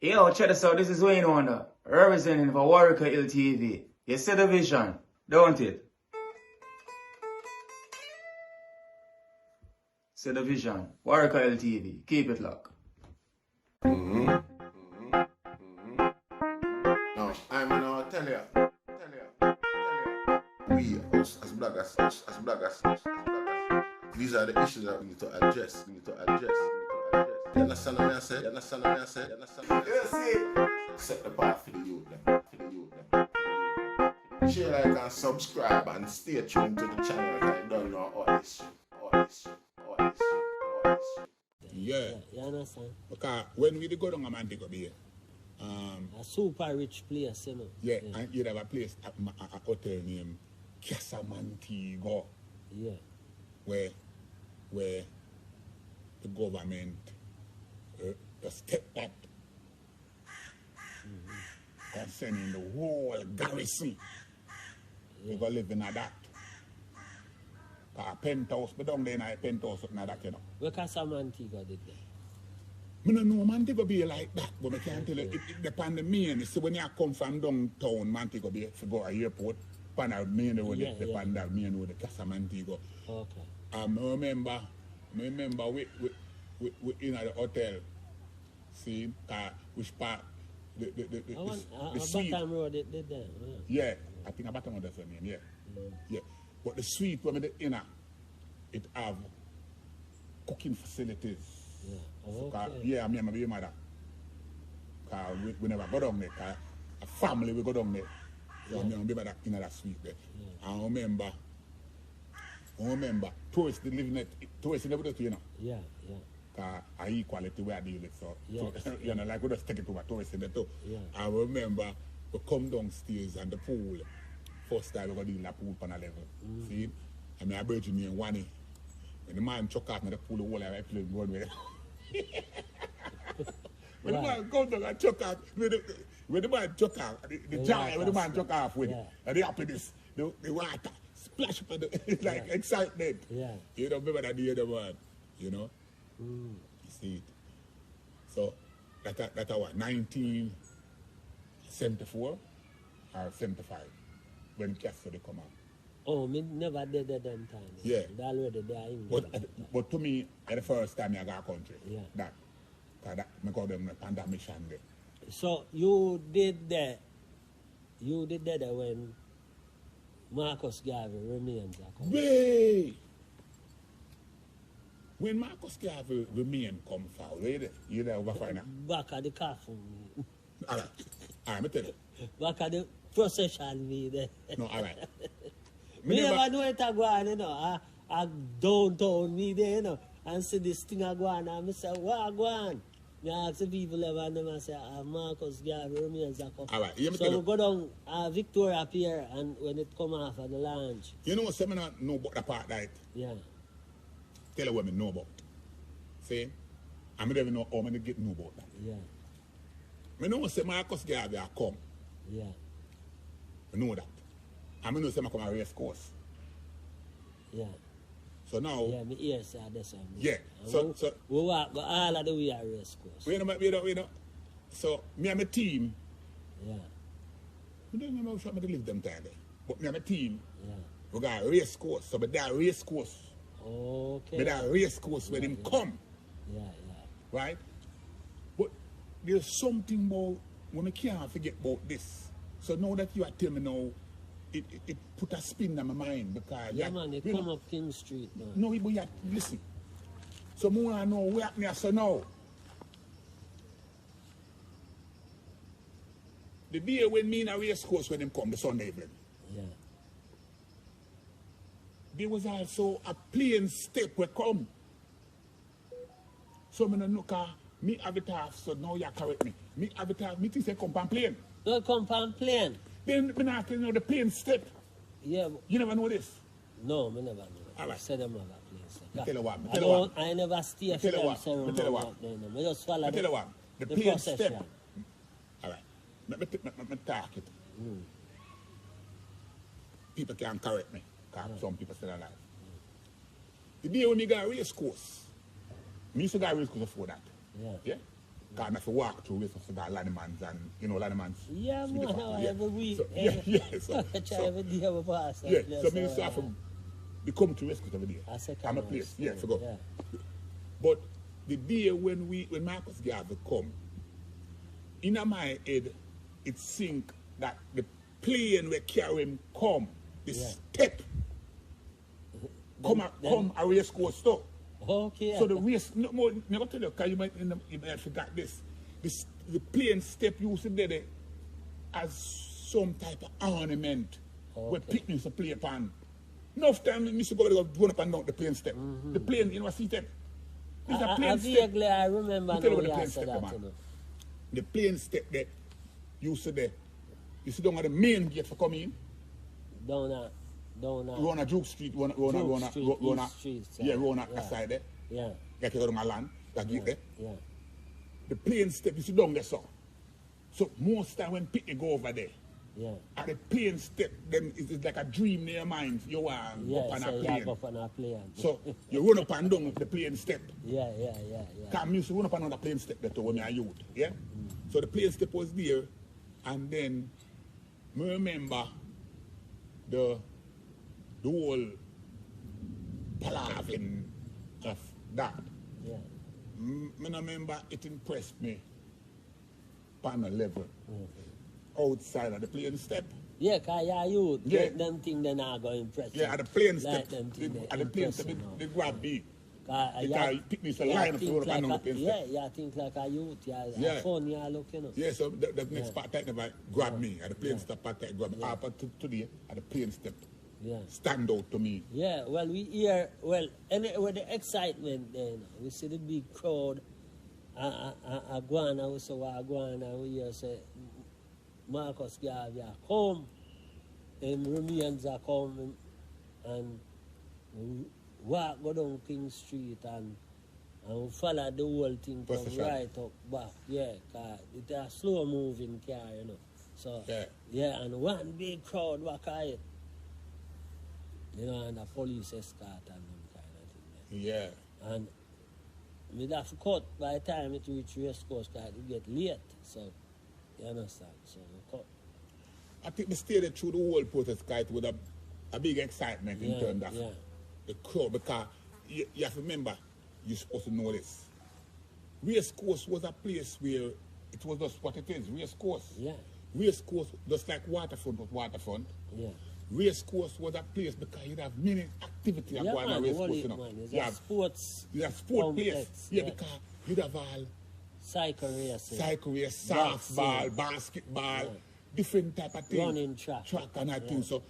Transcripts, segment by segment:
Yo, check this out. This is Wayne Wonder, representing for Warieka LTV. You see the vision, don't it? See the vision. Warieka LTV. Keep it locked. No, I'm gonna tell you. We, us as bloggers, these are the issues that we need to address. You understand what I said? You see? Set the path for the youth them. Share, like, and subscribe and stay tuned to the channel because I don't know all this shit. Yeah. You understand? Because when we go down a Montego Bay, a super rich place, you know. yeah, and you have a place, a hotel named Casa Montego. Yeah. Where the government step up concerning the whole garrison. You go live in that. A penthouse, but down there in a penthouse, not that, you know. Where Casa Montego did that? I don't know Montego Bay like that, but I can't tell you, it depends on the main. You see, when you come from downtown Montego Bay, if you go to the airport, pan the main road, depend on the main road, the Casa Montego. Okay. I remember we in the hotel, see, which part, the suite. Bottom road did that. Yeah, I think about that's the name, yeah. Yeah. But the suite when we in it have cooking facilities. Yeah. So, Okay. yeah, me and my baby mother. We never go down there. A family we go down there. So me and my baby mother in that suite there. Yeah. I remember tourists living it, tourists live with it, you know. Yeah. Cause equality we are dealing with, so, Yeah. so you know, like we just take it to a tourist in the too. Yeah. I remember we come downstairs and the pool. First time we got deal in the pool on a level. See? I mean I bridge me in one. When the man chuck out in the pool, the whole I play one way. When the man comes down and chuck out, when the man chuck out, the jar, when the man chuck off with it, and the happiness, the water splash up the like excitement. Yeah. You don't remember that the other one, you know? You see it. So that's what, 1974 or 75 when Castle they come out. Oh, me never did that them time. Yeah. They already there in But to me, the first time I got country, Yeah. that me call them a panda mission there. So you did that when Marcus Garvey remains a country. Way! When Marcus Garvey remain come forward, you know over for now. Back at the coffin. Alright, me tell you. Back at the procession me there. No, alright. Me never know it a go on, you know. I downtown me there, you know, and see this thing a go on, and I say, what go on? Me ask the people ever and them and say, Marcus Garvey remains a couple. Alright, you So we go down Victoria Pier and when it come off at the lounge. You know what I know about the part that Yeah. tell you what I know about. See? I don't even know how many get know about that. Yeah. I know say Marcus Garvey a come. Yeah. I know that. I know say I come a race course. Yeah. So now, Yeah, me hear say this one. yeah. So we walk go all of the way a race course. you know. So me and my team, Yeah. I don't remember how to live them time there. But me and my team, Yeah. we got a race course. So but that race course. Okay. But that race course when him come. Yeah. Right? But there's something about when I can't forget about this. So now that you are telling me now, it put a spin in my mind because Yeah, man, they come up King Street now. no, but you listen. So more I know what happening so now. The day when me in a race course when him come, the Sunday evening, Yeah. there was also a plane step will come. So me no know me have it off, so now you correct me. Me have it off, me think say come from plane. Don't come from plane. Then me not tell you the plane step. Yeah. You never know this. No, me never know. All right. I said them have a place. Tell you what, I never stay for them ceremony. I just follow I tell you what, the plane procession. step. All right. Let me talk it. People can correct me, because some people still alive. The day when me got a race course, me used to go a race course before that. Yeah. Yeah? Because if you walk through, we have to got Lanimans and, you know, Lanimans. Yeah, Sweetie man, Factory, every week. So, yeah. So, Try every day have a pass. yeah, so me used to have to be come to rescue every day. I'm a place, yeah, forgot. Yeah. But the day when Marcus Garvey come, in my head, it think that the plane where carry him come, the step, come a race course stop. Okay. So the race, no more, never tell you, because you might forgot this. The plane step used to be there as some type of ornament where people used to play upon. Enough time, Mr. Go run up and down the plane step. The plane, you know, see step. It's a plane step. I remember now you said that, you know. The plane step there, you see there. You see down at the main gate for coming in. Down Run Duke Street, run aside there. Yeah. Like you go to my land, that gate there. Yeah. The plane step, you see down there, so most time when people go over there, and the plane step, then it's like a dream in your mind. You are up on a plane. So you run up and down the plane step. Yeah. Because I used to run up and down the plane step there when I was youth. Yeah? So the plane step was there, and then I remember the whole palavin of that. Yeah. I remember it impressed me on a level outside of the plane step. Yeah, because youth, them things they're not going to impress you. Yeah, at the plane like step, at the plane step, they grab me. Because people used to line up to run up and down the plane step. Yeah, I think like a youth, yeah. Fun, yeah, look, you know. Yeah, so the next part that never grabbed me. At the plane step, part that grabbed me. After today, at the plane step, stand out to me. Yeah, well, we hear, anyway, the excitement then, we see the big crowd, Aguana, we saw Aguana, we hear say, Marcus Garvey come, and Remains are coming, and we walk go down King Street and we follow the whole thing from right up back, because it's a slow moving car, you know. So, and one big crowd walk out. You know, and the police escort and them kind of thing. Yeah. And we'd have to cut by the time it reach race course because it get late. So, you understand? So, we cut. I think we stayed through the whole protest kite with a big excitement in terms of the crowd, because you have to remember, you're supposed to know this. Race course was a place where it was just what it is, race course. Yeah. Race course, just like waterfront was waterfront. Yeah. Race course was a place because you'd have many activity going on race course, you know. You have sports. You have sport place. Yeah, because you'd have all cycle racing, softball, basketball, different type of things. Running track and that thing. So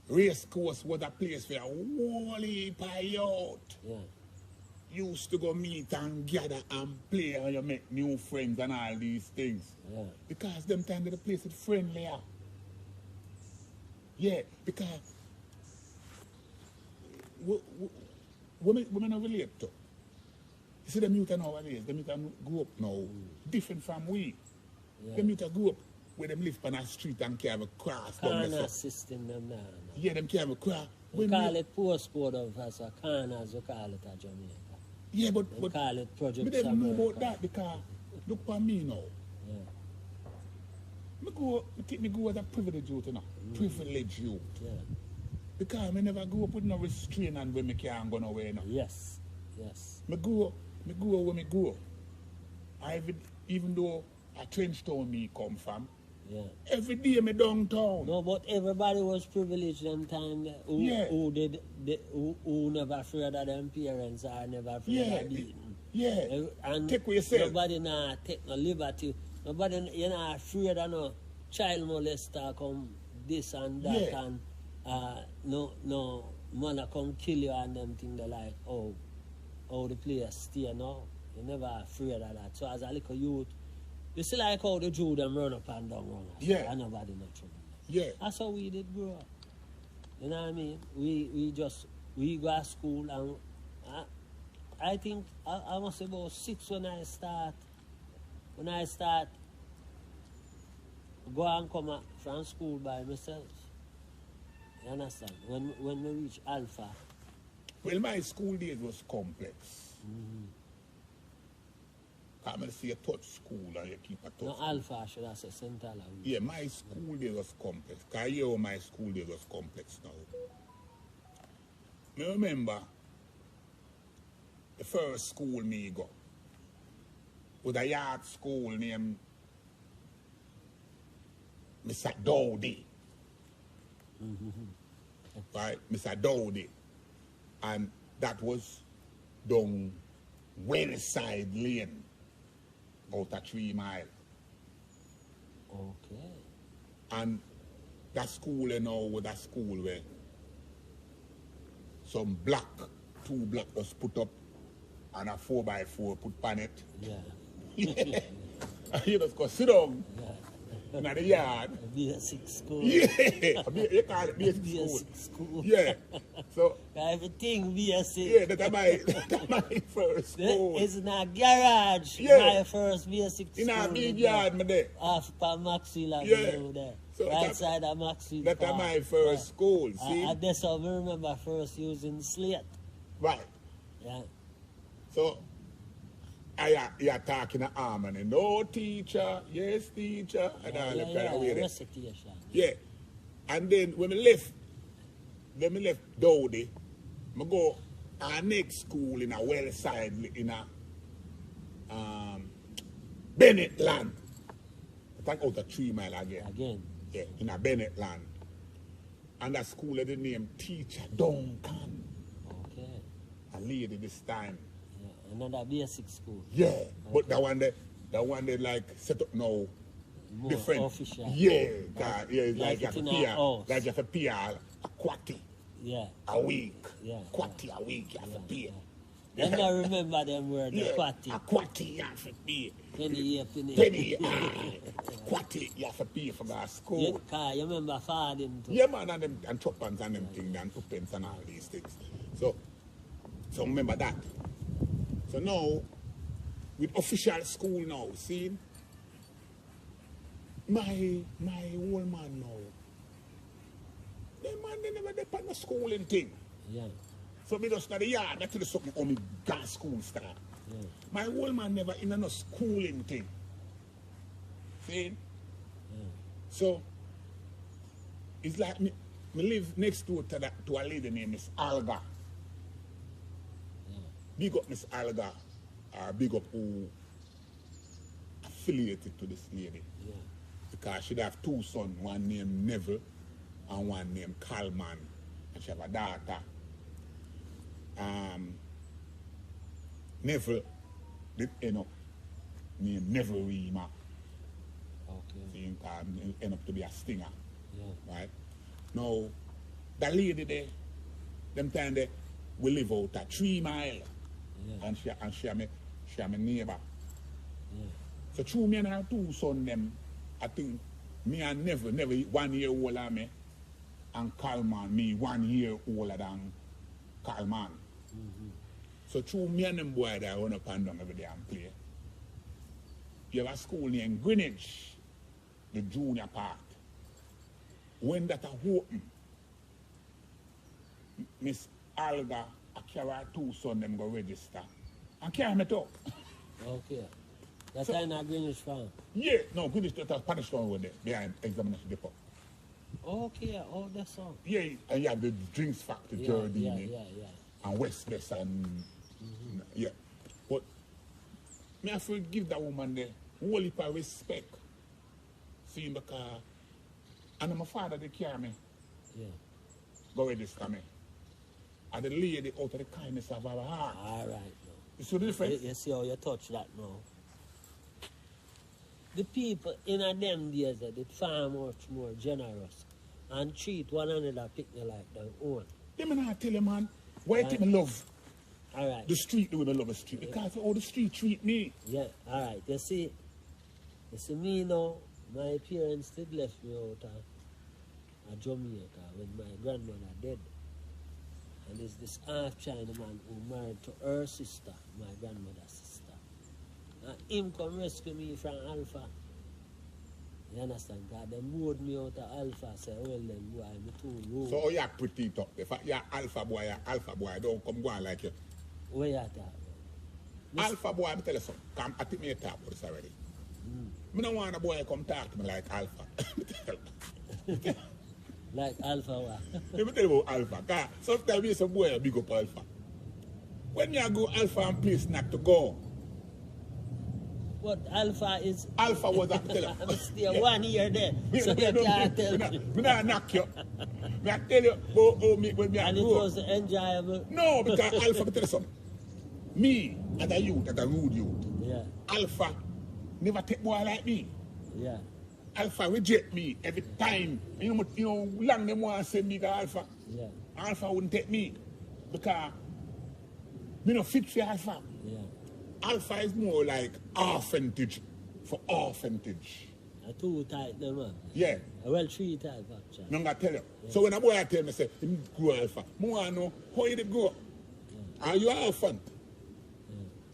race course was a place where whole heap of youth used to go meet and gather and play and you make new friends and all these things. Yeah. Because them time the place is friendlier. Yeah, because women are relate to. You see them youth nowadays, them youth grew up now, different from we. Yeah. Them youth grew up where them live on a street and can't have a cross down there. System them now. Yeah, them can't have a cross. We call it postcode of us, a corners, we call it a Jamaica. Yeah, but we call it Project we don't know about that because look for me now. Yeah. Me go as a privileged youth, you know. Privileged youth. Yeah. Because I never grew up with no restraint and when me can't go nowhere, you know. Yes. Me go where me go. Even though a trench town me come from, every day me downtown. No, but everybody was privileged them time who never afraid of them parents or never afraid of beating. Yeah. And take what you say. Nobody not take no liberty. Nobody, you're not afraid of no child molester come this and that and no man come kill you and them thing they like, oh the players stay now. You're never afraid of that. So as a little youth, you see like how the Jew them run up and down. Yeah. And nobody no trouble. Yeah. That's how we did grow up. You know what I mean? We go to school and I think I must be about 6 when I start go and come from school by myself. You understand? When we reach Alpha. Well, my school days was complex. I'm going to see a touch school and you keep a touch No, school. Alpha should have said Central. Yeah, my school day was complex. Because you know my school day was complex now. I remember the first school me go was a yard school named Mr. Dowdy. Right, Mr. Dowdy. And that was down Wellside Lane, out of 3 Mile. Okay. And that school, you know, was a school where some block, 2 block was put up and a 4x4 put on it. Yeah. You just go sit down in the yard. Basic school. Yeah, you call it basic school. Basic school. Yeah, so Everything basic. yeah, that's my first school. It's in a garage. Yeah. My first basic school. In a big yard, me there. Off by Maxwell Yeah. there. So right that- side of Maxwell. That's Park. my first school, see? And that's how I remember first using slate. Right. Yeah. So, you're talking to harmony. No teacher, yes teacher, and all that kind of way there. Recitation. Yeah. And then when I left Dowdy, I go our next school in a Wellside, in a Bennett land. I think out of 3 Mile again. Again. Yeah, in a Bennett land. And that school had the name Teacher Duncan. Okay. A lady this time. Yeah. Another basic school. Yeah, but that one they like set up now More different. official. Yeah, yeah, it's Like like you it have to in pay, our house. like you have to pay a quatty Yeah. a week. Yeah, Quatty a week you have to pay. Then I remember them word, the Yeah, quatty. a quatty you have to pay. Penny here, penny. Penny, quatty you have to pay for that Yeah, school. car, you remember Fadim too? Yeah, man, and them and tuppence and them things and 2 pence and all these things. So remember that. So now, with official school now, see, my old man now, they never depend on the schooling thing. Yeah. So me just not the yard, that's the something how me got school start. Yeah. My old man never in no schooling thing. See? Yeah. So it's like me live next door to a lady named Miss Alga. Yeah. Big up Miss Alga, or big up who affiliated to this lady. Yeah. Because she'd have 2 sons, one named Neville and one named Calman. And she have a daughter. Neville did end up named Neville Rima. Okay. So he end up to be a stinger. Yeah. Right? Now, that lady there, them time there, we live out at 3 Mile. Yeah. And she my neighbor. Yeah. So through me and her 2 sons them, I think me and never 1 year older than me, and Calman, me 1 year older than Calman. So through me and them boy that run up and down every day and play. You have a school named Greenwich, the junior part. When that open, Miss Alga, I carry her 2 sons them go register. And carry me talk. Okay. That's so, not Greenwich Farm. Yeah, no, Greenwich that's Spanish Town over there, behind examination depot. Okay, oh, that's all. Yeah, and you have the drinks factory, Jardine, Yeah. and Westbest, and yeah. But me I forgive that woman there, whole heap of respect. See, because, and my father, they carry me, Yeah. go register me. And the lady out of the kindness of her heart. All right. You see the difference? You see how you touch that now. The people in a them days they far much more generous and treat one another picnic like their own. Let me not tell you, man, why you think I love All right. the street the way I love the street? Because how the street treat me. Yeah, all right. You see me now, my parents did left me out of Jamaica when my grandmother dead. And there's this half Chinaman who married to her sister, my grandmother's sister. And him come rescue me from Alpha. You understand? God, they moved me out of Alpha, say, well then, boy, I'm too low. So you're pretty tough. If you're alpha boy, don't come go on like you. Where you at that? Alpha boy, I tell you something. Come, I think me talk about this already. I don't want a boy come talk to me like Alpha. Like Alpha what? Let me tell you about Alpha. Cause sometimes we some boy big up Alpha. When you go Alpha and place not to go. But Alpha is... Alpha was a tell you. I'm still 1 year there. So you can't tell me. Me not knock you. Me I tell you how me when me And it grow. was enjoyable. No, because Alpha, me tell you something. Me, as a youth, as a rude youth, Yeah, Alpha never take boy like me. yeah. Alpha reject me every time. You know, long them want to send me to Alpha. Yeah, Alpha wouldn't take me because me no fit for Alpha. yeah. Alpha is more like orphanage for orphanage. A 2 type, no man. Yeah, Well, 3 type actually. I'm gonna tell you. So when a boy tell me say him grow Alpha, I want to know how you did grow. Are you an orphan?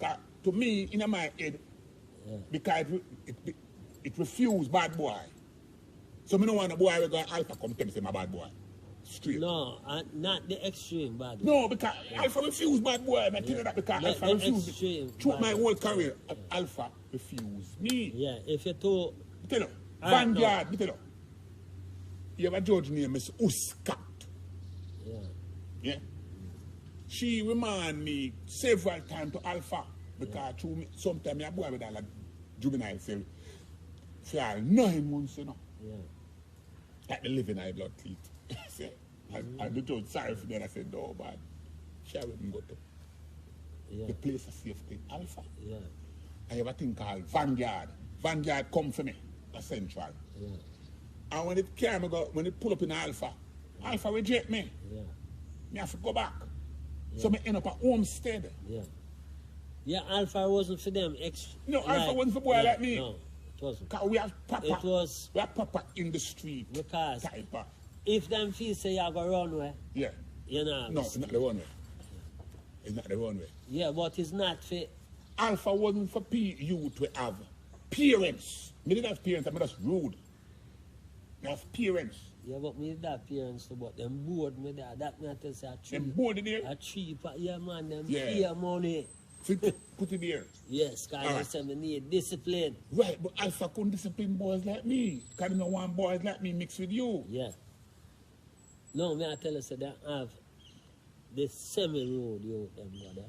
Cause to me, in my head, because it refused bad boy. So me don't want a boy who go Alpha come tell me say my bad boy. Straight. No, not the extreme bad. No, because Alpha refused bad boy. I tell you that because Not Alpha the refused extreme me. Throughout my bad whole career, Alpha refused me. Yeah, if you too... I tell you, Alright, Vanguard, I tell you. You have a judge named Miss Uscat. Yeah, Yeah? She remind me several times to Alpha because through me, sometimes I boy with a juvenile cell for 9 months, you know. yeah. Like the living high blood teeth. See? And the judge sorry for me and I said, no, bad. She wouldn't go to Yeah, the place of safety, Alpha. yeah, I have a thing called Vanguard. Vanguard come for me, the central. yeah, And when it came, when it pull up in Alpha, Alpha reject me. yeah, Me have to go back. So me end up at Homestead. yeah. Yeah, Alpha wasn't for them. No, Alpha wasn't for boy like me. No, it wasn't. Cause we have proper, It was we have proper in the street because type of, if them feel say you go runway, yeah. you know. No, it's not the one way. It's not the one way. Yeah, but it's not fit. Alpha wasn't for you to have parents. Me didn't have parents, I'm just rude. I have parents. Yeah, but me that parents too, but them bored me there. That me I tell say a cheap. Them board there. A cheap, yeah man, them Yeah. pay money. So put it there. Yes, because Alright. they say me need discipline. Right, but Alpha couldn't discipline boys like me. Because they don't want boys like me mixed with you. Yeah. No, me I tell you, say they have the semi-road you them go there.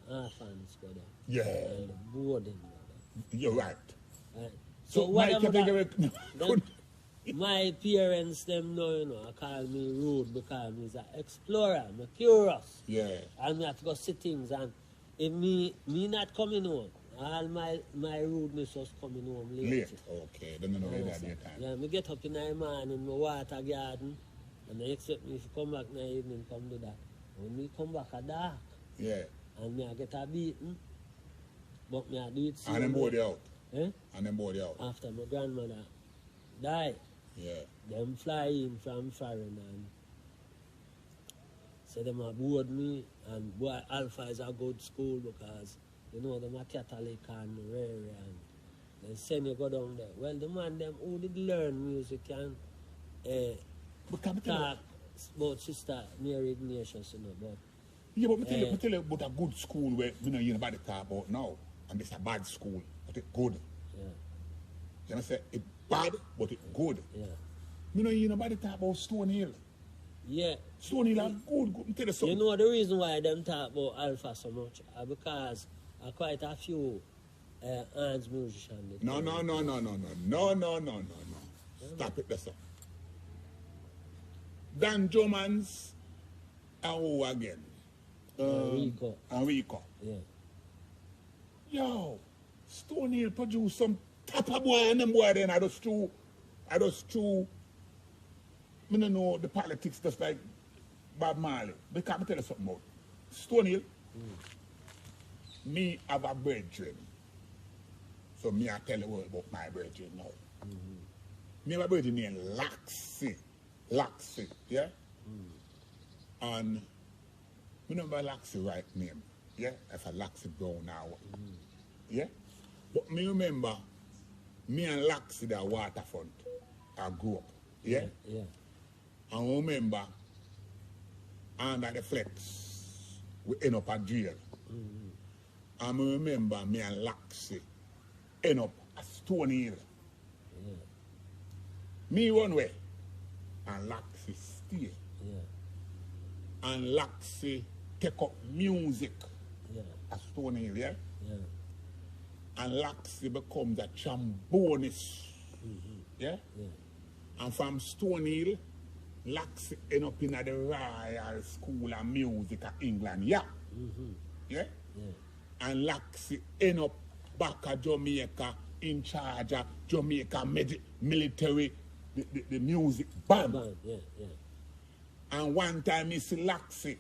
The orphans go there. Yeah, And the boarding go there. you're right. Right. So So my whatever category them, my parents them know, you know, call me rude because I'm an explorer, I'm curious. Yeah. And I have to go see things, and if me not coming home, all my rudeness was coming home late. Late. Okay, then I know Yes, that sir. daytime. Yeah, me get up in the morning, me water garden, and they expect me to come back in the evening, come do that. When me come back at dark, Yeah. and me I get a beating, but me I do it And then board you out. eh? And then board you out. After my grandmother died, Yeah. them fly in from foreign and say them a board me, and boy, Alpha is a good school because, you know, them a Catholic and rare, and they send you go down there. Well, the man them who did learn music and But can I tell you? talk about Sister Mary Ignatius, you know, but Yeah, but me tell you about a good school where you know nobody talk about now. And this a bad school, but it's good. yeah, You know, say it's bad, but it's good. yeah. You know, nobody talk about Stone Hill. Yeah. Stone Hill are good. Me tell you You something. know the reason why them talk about Alpha so much? Because quite a few hands musicians. No. Stop it, that's all. Dan Jomans and who again? Rico. Warieka. Yeah. Yo, Stone Hill produced some tapper boy and them boy then I just true. I don't know the politics just like Bob Marley. But can I tell you something about Stone Hill? Me have a brethren. So me I tell you about my brethren now. Me have a brethren named Laxi, yeah? And me remember Laxi right name, yeah? If a Laxi Brown now, yeah? But me remember me and Laxi the waterfront, I grew up, yeah? Yeah. And I remember under the flex, we end up at jail. I remember me and Laxi end up at Stony Hill. Yeah. Me one way, and Laxi stay. Yeah. And Laxi take up music Yeah. at Stony Hill, yeah? Yeah. And Laxi becomes a trombonist. Yeah? Yeah. And from Stony Hill, Laxi end up in the Royal School of Music of England, yeah? Yeah? Yeah. And Laxi end up back at Jamaica in charge of Jamaica military, the music band. Yeah. Yeah. And one time, I see Laxi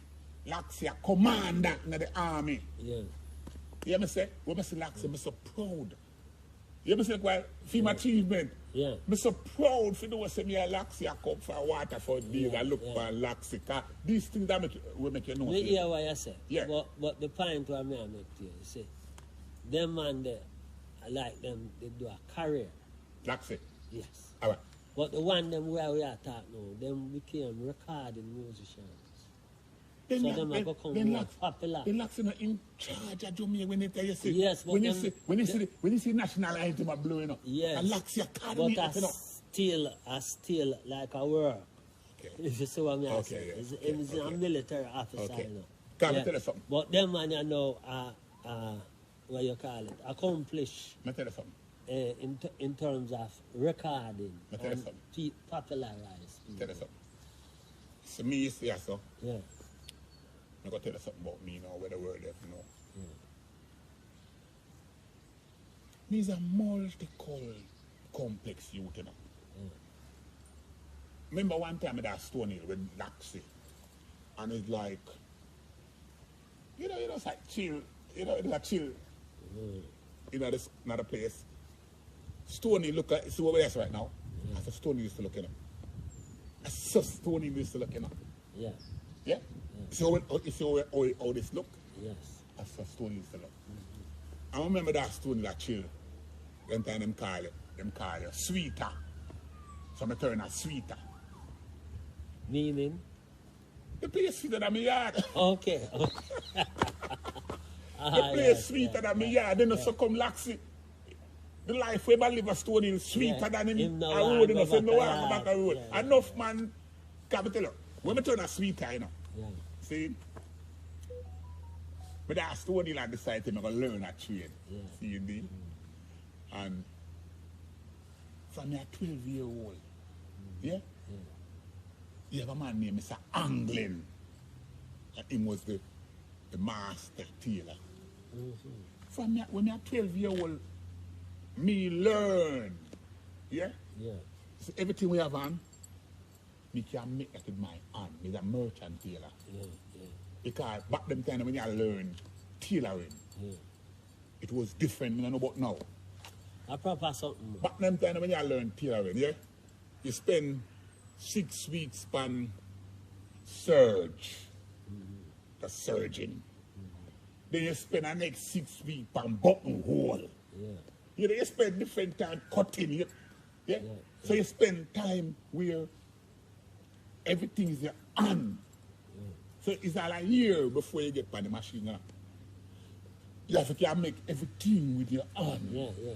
a commander in the army. Yeah. You me say? When I see Laxi, I'm so proud. You me say, well, for my achievement. Yeah. I'm so proud for the way me and Laxi a come for water for days. I look for Laxi. Cause these things that will make you know. Me hear what you say. Yeah. But the point what I make to you, you see, them man there, I like them, they do a career. Laxi. Yes. All right. But the one them where we are talking now, them became recording musicians. Then So La- them then- are become then more Lax- popular. Then Laxi not in charge of Jamaica when they tell you say. Yes, but when you them- see when you see national anthem are blowing up. Yes. And Laxi Academy But up, you know. I still like a work. Okay. If you see what I Okay, say. yeah, It's, okay, it's a okay. military officer, Okay. you know. Can I tell you something? But them man you know what you call it, accomplish Let me tell you something. in terms of recording Me tell you and something. popularize. Tell you something. So me, you see, so. Yeah. I'm going to tell you something about me now, where the world is, you know. Me's a multi-colored, complex youth, you know. Remember one time I was Stony Hill with Laxi, and it's like, you know, it's like chill, you know, it's like chill. You know, this another place. Stony, look at, see what we are right now? That's a Stony used to look, you know. That's so Stony used to look, you know. Yeah. Yeah? So you see how this look? Yes. That's how Stony used to look. I remember that Stony that chill. Them time them call you sweeter. So I turn a sweeter. Meaning? The place sweeter than me yard. Okay. The place sweeter than me yard. Then so come Laxi. The life we live a Stony is sweeter than him. no A road, you know, so no go one go back a road. yeah. Enough man, can I tell you, when I turn a sweeter, you know. Yeah. See? But that Stony like decided I'm going to learn a trade. Yeah. See you see? And from me a 12-year-old, yeah? You have a man named Mr. Anglin. And him was the master tailor. From me, when me a 12-year-old, me learn. Yeah? Yeah. So everything we have on, me can make that with my hand. Me's a merchant tailor. Yeah. Yeah. Because back them time when you learn tailoring, Yeah. it was different. I don't know about now. A proper something. Back them time when you learn tailoring, yeah, you spend 6 weeks on surge, the surging. Then you spend the next 6 weeks on buttonhole. Yeah. You know, you spend different time cutting. Yeah? So you spend time where everything is your hand. So it's all a year before you get on the machine. You know? You have to make everything with your hand. Yeah.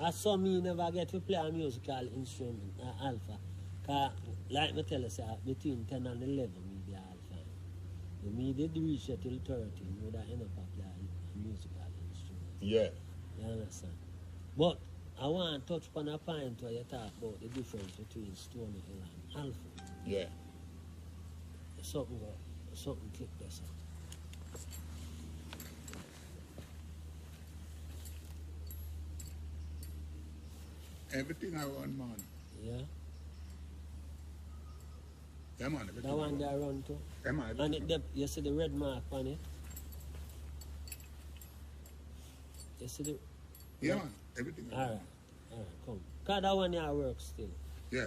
I saw me never get to play a musical instrument, alpha. Cause, like me tell you, sir, between 10 and 11, me be alpha. When me did reach it till 13, me would end up play a musical instrument. Yeah. You understand? But I want to touch upon a point where you talk about the difference between Stony Hill and alpha. Yeah. Something click this up. Everything I run, man. Yeah? Yeah, man. Everything That one I run. there run too. Yeah, man. And you see the red mark on it? You see the... Yeah, man. Everything I run. Alright, come. Cause that one here works still. Yeah.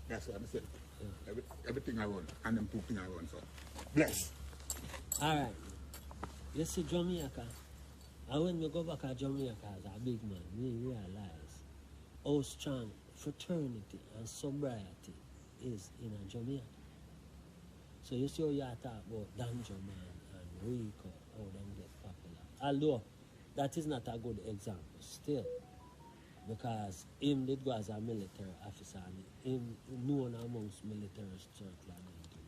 That's what I said. Everything I run. And them two things I run, so. Bless. Alright. You see Jamaica. And when we go back to Jamaica as a big man, we realize how strong fraternity and sobriety is in a Jamaica. So you see how you talk about Danjo Man and Warieka, how them get popular. Although that is not a good example still. Because him did go as a military officer and him known amongst military circle.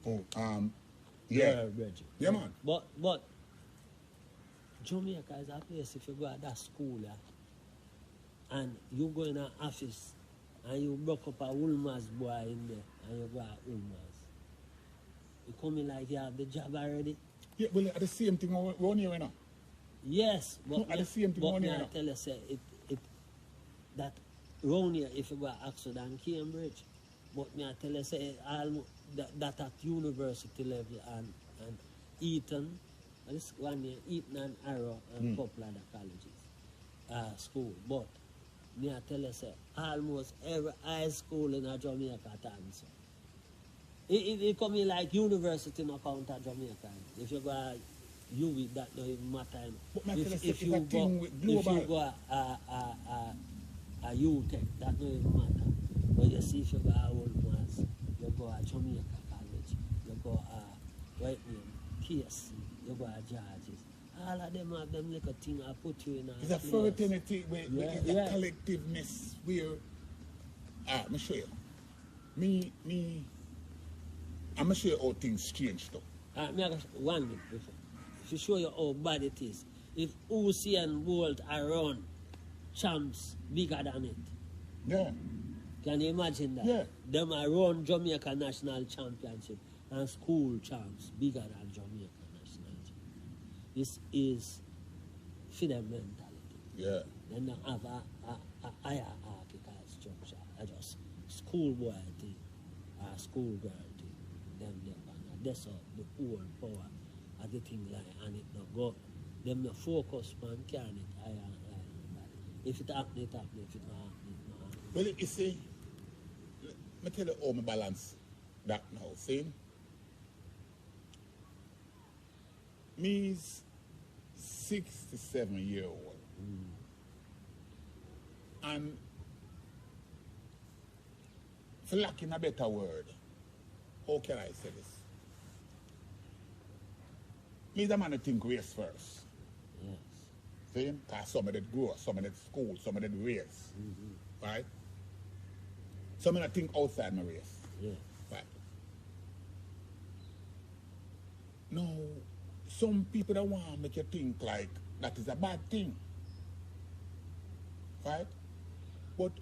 Oh, yeah. Yeah, man. But Jamaica is a place if you go at that school, yeah, and you go in an office and you broke up a Ulmas boy in there and you go at Ulmas. You come in like you have the job already. Yeah, well, at the same thing around here, you know. Yes, but no, at the same thing around here, you know. tell you, say, that round here, if you go to Oxford and Cambridge, but me I tell you, say, that at university level and Eton, this one year, Eton and Arrow and couple other colleges, school, but me I tell you, say, almost every high school in Jamaica answer. It come in like university no count at Jamaica. If you go to UWI, that don't even matter. If you go a UTech, that don't even matter. But you see, if you go to Old Mars, you go to Jamaica College, you go to right name, KSC, you go to Georges. All of them have them little thing I put you in a it's a fraternity where it's a collectiveness where let me show you. I'm gonna show you how things change though. Me have one minute before. To show you how bad it is. If Usain Bolt around champs bigger than it. Yeah. Can you imagine that? Yeah. Them around Jamaica National Championship and school champs bigger than Jamaica National Championship. This is for them mentality. Yeah. They don't have a hierarchical structure. I just schoolboy thing or schoolgirl thing. Them and that's all the whole power of the thing like and it not go. Them no focus on carrying it higher and higher. If it happen, it happen. If it not happen, it not happen. Well, you see, let me tell you how my balance that now. See, me's 67-year-old. And for lacking a better word, how can I say this? Me the man to think race first. Yes. See? Because some of that grow, some of that school, some of that race. Right? Some of that think outside my race. Yeah. Right. Now, some people that want to make you think like that is a bad thing. Right? But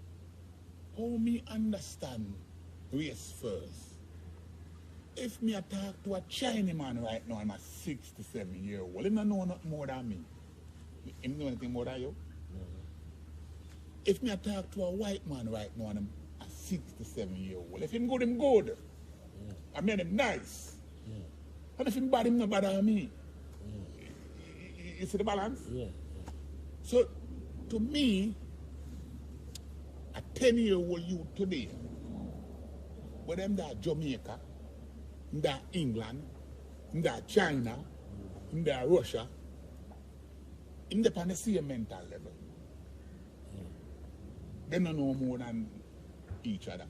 how me understand race first? If me a talk to a Chinaman right now, I'm a 67-year-old, he don't know nothing more than me. He know anything more than you? No. If me a talk to a white man right now, and I'm a 67-year-old, if him good, him good. Yeah. I mean him nice. Yeah. And if him bad, him not bad than me. Yeah. You see the balance? Yeah. So, to me, a 10-year-old youth today, with them that Jamaica, that England, that China, that Russia, in the on the same mental level. Yeah. They don't know more than each other.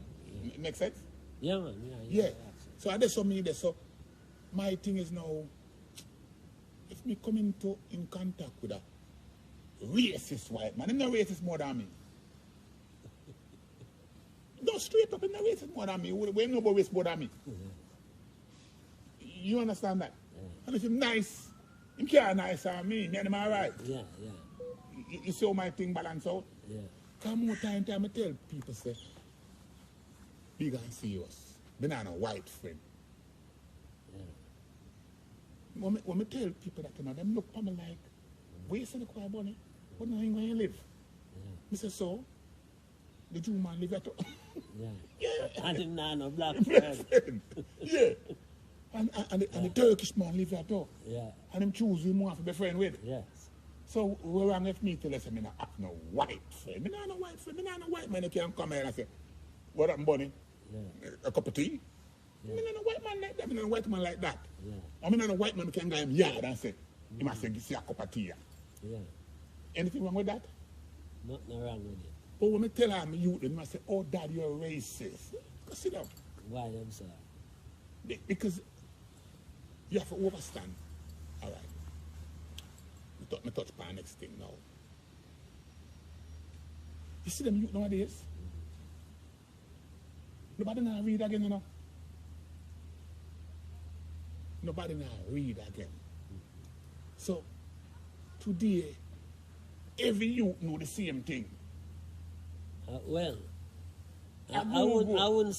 Make sense? Yeah, man. Yeah. So that's what me there. So my thing is now, if me come in contact with a racist white man, him not racist more than me. No, straight up, him not racist more than me. We know about race more than me. You understand that? Yeah. And if him nice, him can't nice than me. Me and him alright. Yeah. You see how my thing balance out? Yeah. Come more time I tell people say, big and serious. Me not a white friend. Yeah. When me tell people that, you know, them look at me like, where you say the choir bunny? What do you think where you live? Yeah. Me say, so, the Jew man live at all. Yeah. Yeah. And him not no black Black friend. friend. Yeah. And the Turkish man live at all. Yeah. And him choose who he want to be friend with. Yes. So, we're wrong if me tell us, me not have no white friend. Me not no white friend. Me not no white man that can come here and say, what up, bunny? Yeah. A cup of tea? Yeah. Me not no white man like that. Me not no white man like that. Yeah. I mean, not a white man can go in yard and say, he must say, see a cup of tea. Yeah. Anything wrong with that? Nothing wrong with it. But when I tell her, youth, they must say, oh, Dad, you're racist. Go sit down. Why them, sir? Because you have to understand. All right. Me touch upon next thing now. You see them youth nowadays? Nobody now read again, you know. Nobody now read again. So, today, every youth know the same thing. Well, I wouldn't